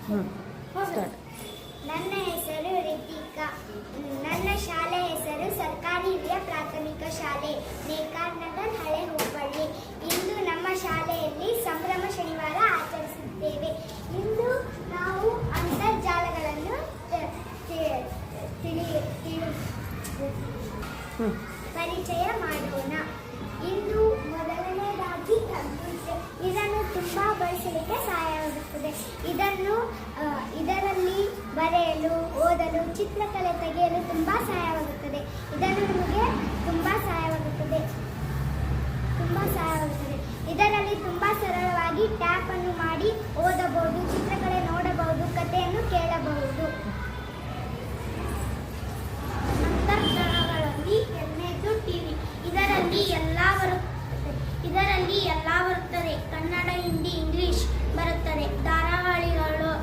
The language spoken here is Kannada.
ನನ್ನ ಹೆಸರು ರಿತಿಕಾ. ನನ್ನ ಶಾಲೆ ಹೆಸರು ಸರ್ಕಾರಿ ಹಿರಿಯ ಪ್ರಾಥಮಿಕ ಶಾಲೆ ನೇಕಾರ್ ನಗರ್, ಹಳೆ ಹುಬ್ಬಳ್ಳಿ. ಇಂದು ನಮ್ಮ ಶಾಲೆಯಲ್ಲಿ ಸಂಭ್ರಮ ಶನಿವಾರ ಆಚರಿಸುತ್ತೇವೆ. ಇಂದು ನಾವು ಅಂತರ್ಜಾಲಗಳನ್ನು ಪರಿಚಯ ಮಾಡೋಣ. ಇಂದು ಮೊದಲನೇದಾಗಿ ಕಂಪ್ಯೂಟರ್. ಇದನ್ನು ತುಂಬಾ ಬಳಸಲಿಕ್ಕೆ ಸಹಾಯವಾಗುತ್ತದೆ. ಇದರಲ್ಲಿ ಬರೆಯಲು, ಓದಲು, ಚಿತ್ರಕಲೆ ತೆಗೆಯಲು ತುಂಬಾ ಸಹಾಯವಾಗುತ್ತದೆ. ಇದನ್ನು ನಮಗೆ ತುಂಬಾ ಸಹಾಯವಾಗುತ್ತದೆ. ಇದರಲ್ಲಿ ತುಂಬಾ ಸರಳವಾಗಿ ಟ್ಯಾಪ್ ಅನ್ನು ಮಾಡಿ ಓದಬಹುದು, ಚಿತ್ರಕಲೆ